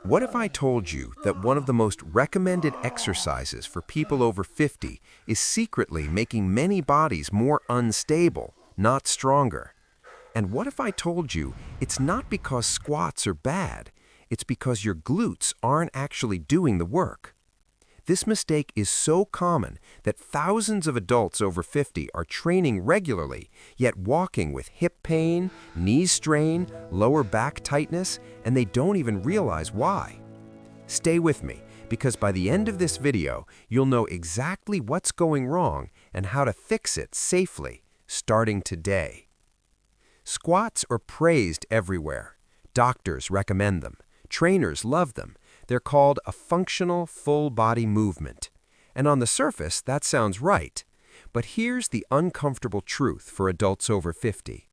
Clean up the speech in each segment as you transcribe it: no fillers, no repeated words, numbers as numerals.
What if I told you that one of the most recommended exercises for people over 50 is secretly making many bodies more unstable, not stronger? And what if I told you it's not because squats are bad, it's because your glutes aren't actually doing the work? This mistake is so common that thousands of adults over 50 are training regularly, yet walking with hip pain, knee strain, lower back tightness, and they don't even realize why. Stay with me, because by the end of this video, you'll know exactly what's going wrong and how to fix it safely, starting today. Squats are praised everywhere. Doctors recommend them. Trainers love them. They're called a functional full-body movement. And on the surface, that sounds right. But here's the uncomfortable truth for adults over 50.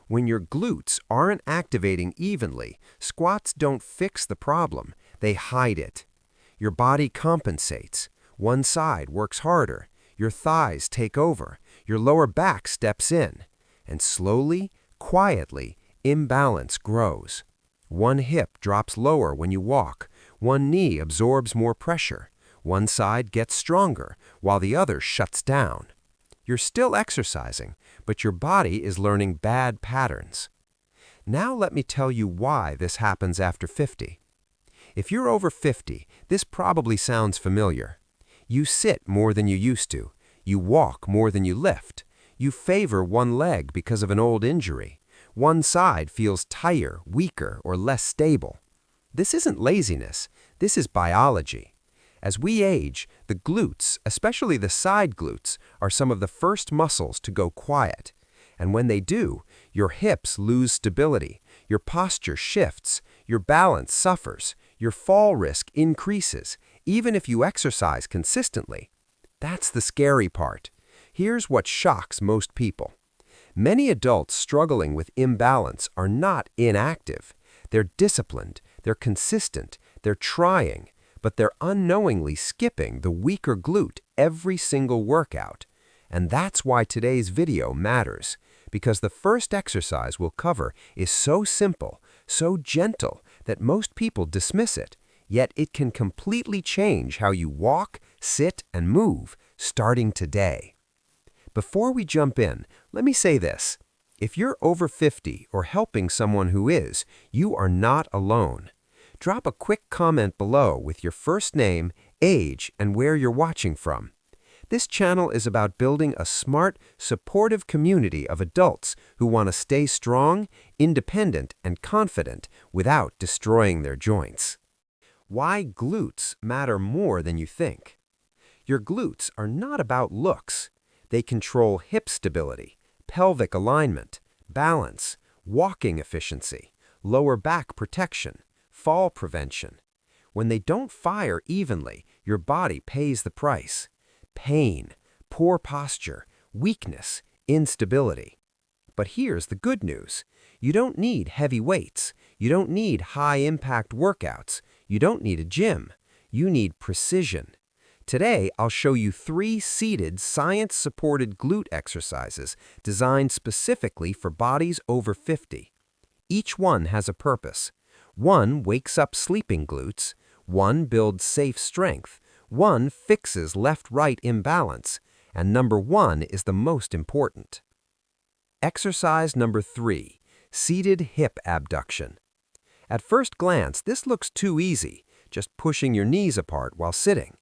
When your glutes aren't activating evenly, squats don't fix the problem, they hide it. Your body compensates. One side works harder. Your thighs take over. Your lower back steps in. And slowly, quietly, imbalance grows. One hip drops lower when you walk. One knee absorbs more pressure. One side gets stronger, while the other shuts down. You're still exercising, but your body is learning bad patterns. Now let me tell you why this happens after 50. If you're over 50, this probably sounds familiar. You sit more than you used to. You walk more than you lift. You favor one leg because of an old injury. One side feels tighter, weaker, or less stable. This isn't laziness. This is biology. As we age, the glutes, especially the side glutes, are some of the first muscles to go quiet. And when they do, your hips lose stability, your posture shifts, your balance suffers, your fall risk increases, even if you exercise consistently. That's the scary part. Here's what shocks most people. Many adults struggling with imbalance are not inactive. They're disciplined, they're consistent, they're trying, but they're unknowingly skipping the weaker glute every single workout. And that's why today's video matters, because the first exercise we'll cover is so simple, so gentle, that most people dismiss it, yet it can completely change how you walk, sit, and move, starting today. Before we jump in, let me say this. If you're over 50 or helping someone who is, you are not alone. Drop a quick comment below with your first name, age, and where you're watching from. This channel is about building a smart, supportive community of adults who want to stay strong, independent, and confident without destroying their joints. Why glutes matter more than you think. Your glutes are not about looks. They control hip stability, pelvic alignment, balance, walking efficiency, lower back protection, fall prevention. When they don't fire evenly, your body pays the price. Pain, poor posture, weakness, instability. But here's the good news. You don't need heavy weights. You don't need high-impact workouts. You don't need a gym. You need precision. Today, I'll show you 3 seated, science-supported glute exercises designed specifically for bodies over 50. Each one has a purpose. One wakes up sleeping glutes, one builds safe strength, one fixes left-right imbalance, and number 1 is the most important. Exercise number 3, seated hip abduction. At first glance, this looks too easy, just pushing your knees apart while sitting.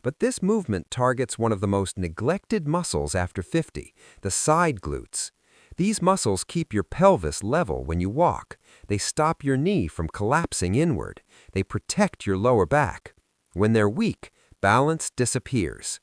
But this movement targets one of the most neglected muscles after 50, the side glutes. These muscles keep your pelvis level when you walk. They stop your knee from collapsing inward. They protect your lower back. When they're weak, balance disappears.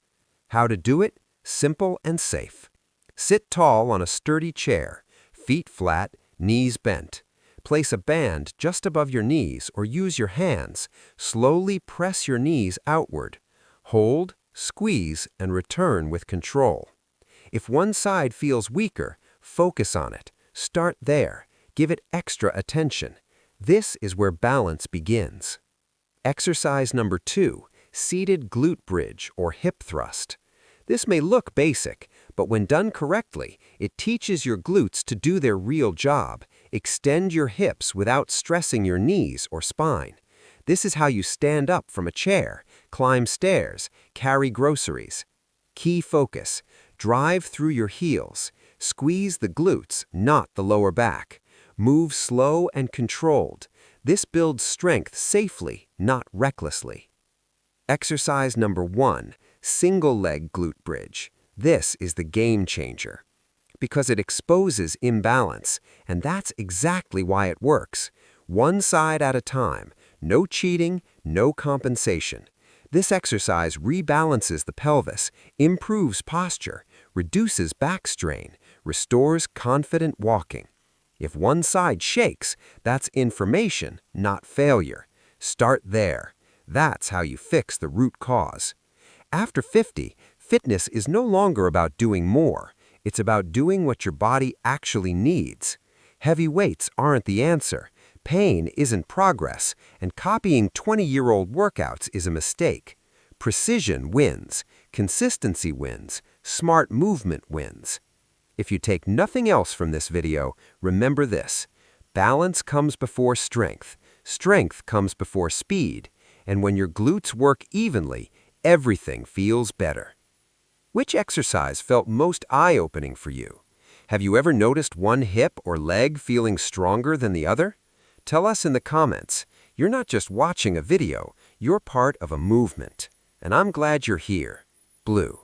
How to do it? Simple and safe. Sit tall on a sturdy chair, feet flat, knees bent. Place a band just above your knees or use your hands. Slowly press your knees outward. Hold, squeeze, and return with control. If one side feels weaker, focus on it. Start there. Give it extra attention. This is where balance begins. Exercise number 2, seated glute bridge or hip thrust. This may look basic, but when done correctly, it teaches your glutes to do their real job. Extend your hips without stressing your knees or spine. This is how you stand up from a chair, climb stairs, carry groceries. Key focus: drive through your heels. Squeeze the glutes, not the lower back. Move slow and controlled. This builds strength safely, not recklessly. Exercise number 1, single leg glute bridge. This is the game changer, because it exposes imbalance, and that's exactly why it works. One side at a time, no cheating, no compensation. This exercise rebalances the pelvis, improves posture, reduces back strain, restores confident walking. If one side shakes, that's information, not failure. Start there. That's how you fix the root cause. After 50, fitness is no longer about doing more. It's about doing what your body actually needs. Heavy weights aren't the answer. Pain isn't progress, and copying 20-year-old workouts is a mistake. Precision wins, consistency wins, smart movement wins. If you take nothing else from this video, remember this: balance comes before strength, strength comes before speed, and when your glutes work evenly, everything feels better. Which exercise felt most eye-opening for you? Have you ever noticed one hip or leg feeling stronger than the other? Tell us in the comments. You're not just watching a video, you're part of a movement. And I'm glad you're here. Blue.